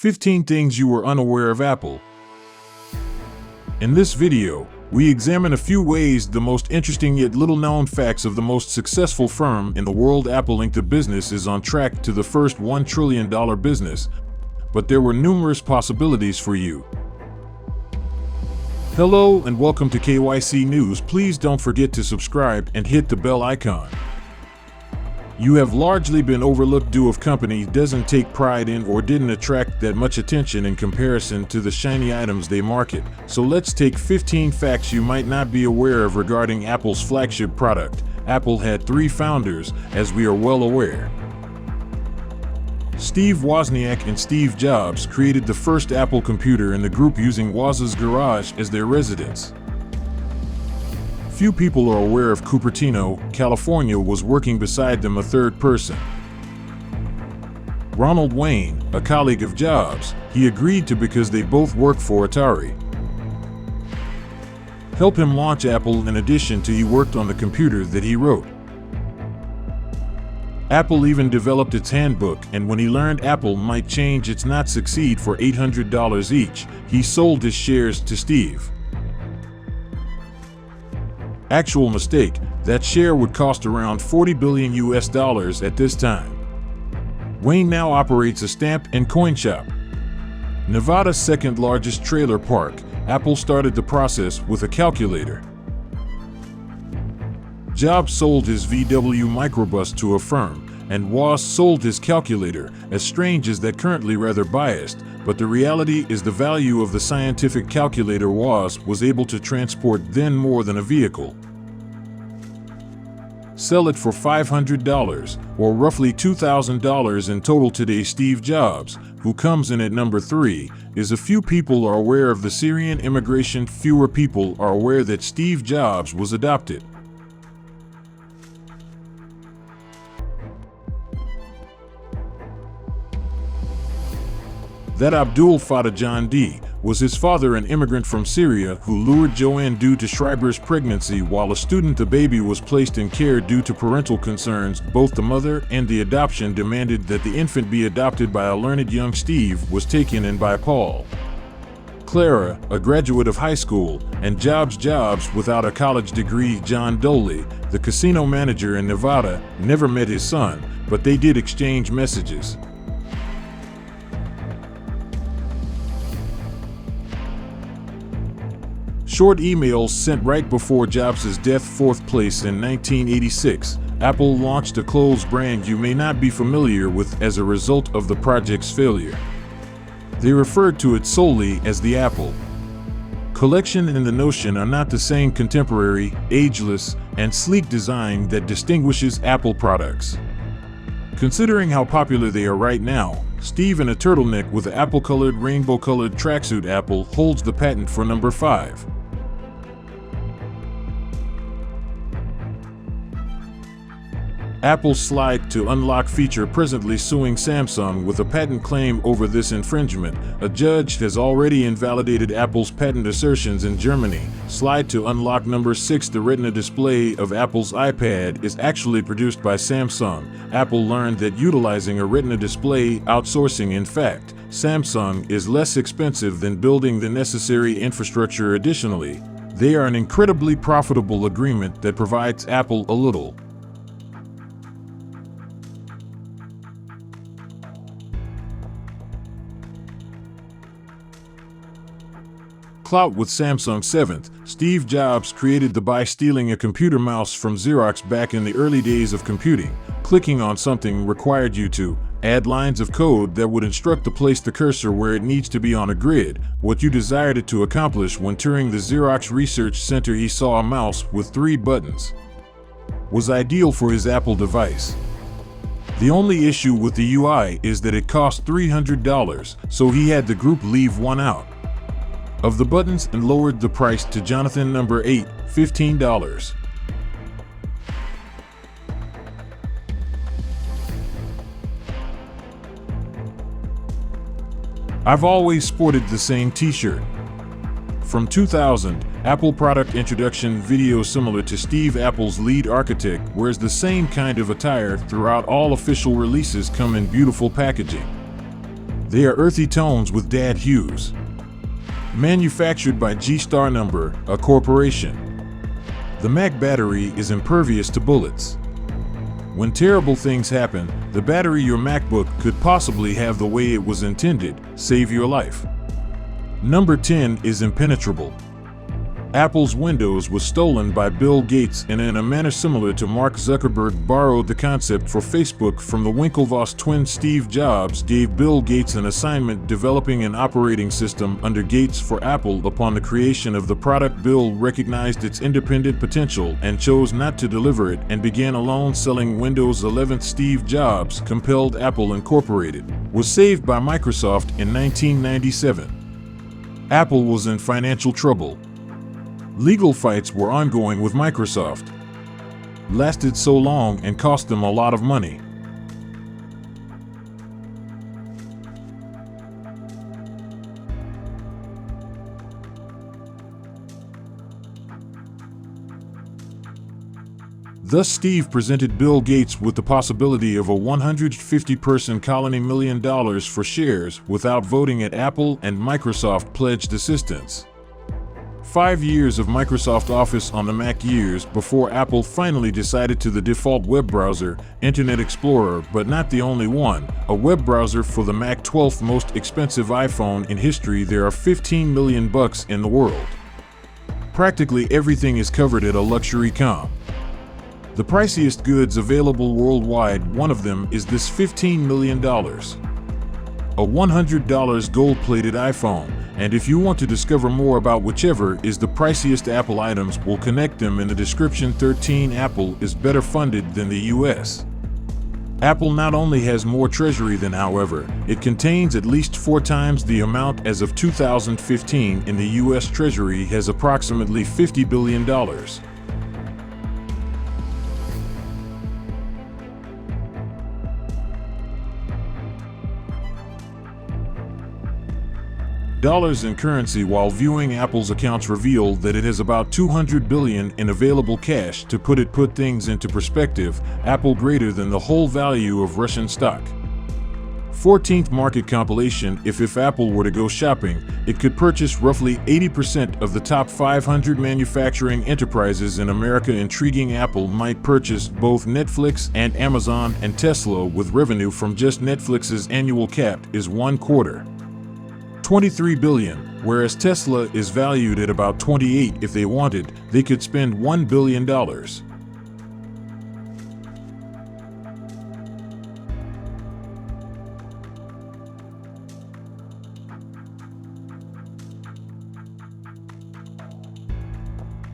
15 Things You Were Unaware of Apple. In this video, we examine a few ways the most interesting yet little-known facts of the most successful firm in the world. Apple Inc. The business is on track to the first $1 trillion business, but there were numerous possibilities for you. Hello and welcome to KYC News. Please don't forget to subscribe and hit the bell icon. You have largely been overlooked due to company doesn't take pride in or didn't attract that much attention in comparison to the shiny items they market. So let's take 15 facts you might not be aware of regarding Apple's flagship product. Apple had 3 founders, as we are well aware. Steve Wozniak and Steve Jobs created the first Apple computer in the group using Woz's garage as their residence. Few people are aware of Cupertino, California was working beside them a third person. Ronald Wayne, a colleague of Jobs, he agreed to because they both work for Atari. Help him launch Apple in addition to he worked on the computer that he wrote. Apple even developed its handbook, and when he learned Apple might change its not succeed for $800 each, he sold his shares to Steve. Actual mistake, that share would cost around $40 billion at this time. Wayne now operates a stamp and coin shop. Nevada's second largest trailer park, Apple started the process with a calculator. Jobs sold his VW microbus to a firm, and Woz sold his calculator, as strange as that, currently rather biased, but the reality is the value of the scientific calculator Woz was able to transport then more than a vehicle. Sell it for $500, or roughly $2,000 in total today. Steve Jobs, who comes in at number 3, is a few people are aware of the Syrian immigration. Fewer people are aware that Steve Jobs was adopted. That Abdul Fattah John D. was his father, an immigrant from Syria who lured Joanne due to Schreiber's pregnancy. While a student, the baby was placed in care due to parental concerns. Both the mother and the adoption demanded that the infant be adopted by a learned young Steve was taken in by Paul. Clara, a graduate of high school, and Jobs without a college degree. John Doley, the casino manager in Nevada, never met his son, but they did exchange messages. Short emails sent right before Jobs' death. 4th place in 1986, Apple launched a clothes brand you may not be familiar with as a result of the project's failure. They referred to it solely as the Apple Collection, and the notion are not the same contemporary, ageless, and sleek design that distinguishes Apple products. Considering how popular they are right now, Steve in a turtleneck with an apple-colored, rainbow-colored tracksuit. Apple holds the patent for number 5. Apple's slide to unlock feature presently suing Samsung with a patent claim over this infringement. A judge has already invalidated Apple's patent assertions in Germany. Slide to unlock number 6. The Retina display of Apple's iPad is actually produced by Samsung. Apple learned that utilizing a Retina display outsourcing. In fact, Samsung is less expensive than building the necessary infrastructure. Additionally, they are an incredibly profitable agreement that provides Apple a little clout with Samsung. 7th, Steve Jobs created the by stealing a computer mouse from Xerox. Back in the early days of computing, clicking on something required you to add lines of code that would instruct to place the cursor where it needs to be on a grid, what you desired it to accomplish. When touring the Xerox Research Center, he saw a mouse with 3 buttons. Was ideal for his Apple device. The only issue with the UI is that it cost $300, so he had the group leave one out of the buttons and lowered the price to Jonathan number 8, $15. I've always sported the same t-shirt. From 2000, Apple product introduction video similar to Steve, Apple's lead architect, wears the same kind of attire throughout all official releases. Come in beautiful packaging. They are earthy tones with dad hues. Manufactured by G-Star Number, a corporation. The Mac battery is impervious to bullets. When terrible things happen, the battery your MacBook could possibly have the way it was intended, save your life. Number 10 is impenetrable. Apple's Windows was stolen by Bill Gates and in a manner similar to Mark Zuckerberg borrowed the concept for Facebook from the Winklevoss twins. Steve Jobs gave Bill Gates an assignment developing an operating system under Gates for Apple. Upon the creation of the product, Bill recognized its independent potential and chose not to deliver it and began alone selling Windows 11. Steve Jobs compelled Apple Incorporated, was saved by Microsoft in 1997. Apple was in financial trouble. Legal fights were ongoing with Microsoft. Lasted so long and cost them a lot of money. Thus, Steve presented Bill Gates with the possibility of a 150-person colony, $1 million for shares, without voting at Apple, and Microsoft pledged assistance. 5 years of Microsoft Office on the Mac, years before Apple finally decided to the default web browser, Internet Explorer, but not the only one, a web browser for the Mac. 12th most expensive iPhone in history. There are 15 million bucks in the world. Practically everything is covered at a luxury com. The priciest goods available worldwide, one of them is this $15 million. A $100 gold-plated iPhone, and if you want to discover more about whichever is the priciest Apple items, we'll connect them in the description. 13. Apple is better funded than the US. Apple not only has more treasury than, however, it contains at least 4 times the amount. As of 2015, in the US Treasury has approximately $50 billion. Dollars in currency. While viewing Apple's accounts reveal that it has about $200 billion in available cash. To put things into perspective, Apple greater than the whole value of Russian stock. 14th market compilation. If Apple were to go shopping, it could purchase roughly 80% of the top 500 manufacturing enterprises in America. Intriguing. Apple might purchase both Netflix and Amazon and Tesla, with revenue from just Netflix's annual cap is $1/4. $23 billion, whereas Tesla is valued at about $28 billion. If they wanted, they could spend $1 billion.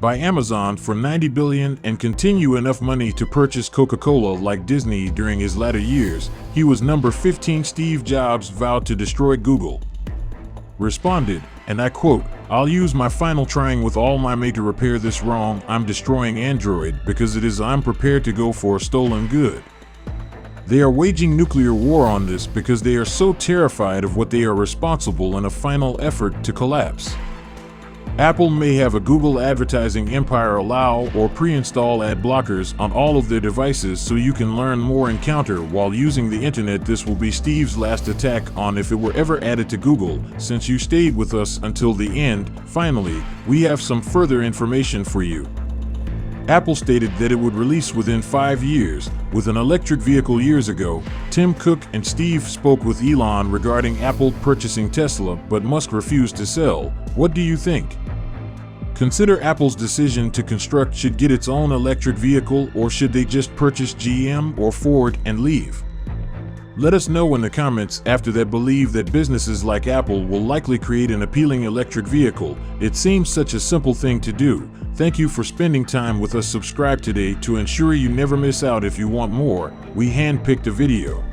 By Amazon for $90 billion and continue enough money to purchase Coca-Cola like Disney. During his latter years, he was number 15. Steve Jobs vowed to destroy Google. Responded, and I quote, "I'll use my final trying with all my might to repair this wrong. I'm destroying Android because it is I'm prepared to go for a stolen good." They are waging nuclear war on this because they are so terrified of what they are responsible in a final effort to collapse. Apple may have a Google advertising empire, allow or pre-install ad blockers on all of their devices so you can learn more and counter while using the internet. This will be Steve's last attack on if it were ever added to Google. Since you stayed with us until the end, finally, we have some further information for you. Apple stated that it would release within 5 years, with an electric vehicle. Years ago, Tim Cook and Steve spoke with Elon regarding Apple purchasing Tesla, but Musk refused to sell. What do you think? Consider Apple's decision to construct should get its own electric vehicle, or should they just purchase GM or Ford and leave? Let us know in the comments. After that, believe that businesses like Apple will likely create an appealing electric vehicle. It seems such a simple thing to do. Thank you for spending time with us. Subscribe today to ensure you never miss out. If you want more, we handpicked a video.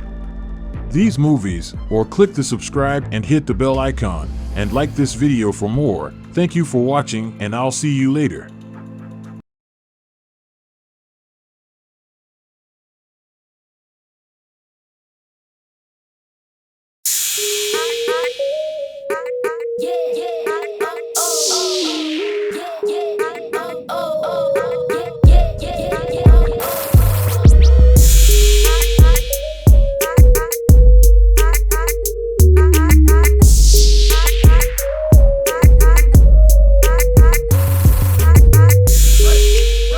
These movies, or click the subscribe and hit the bell icon, and like this video for more. Thank you for watching, and I'll see you later.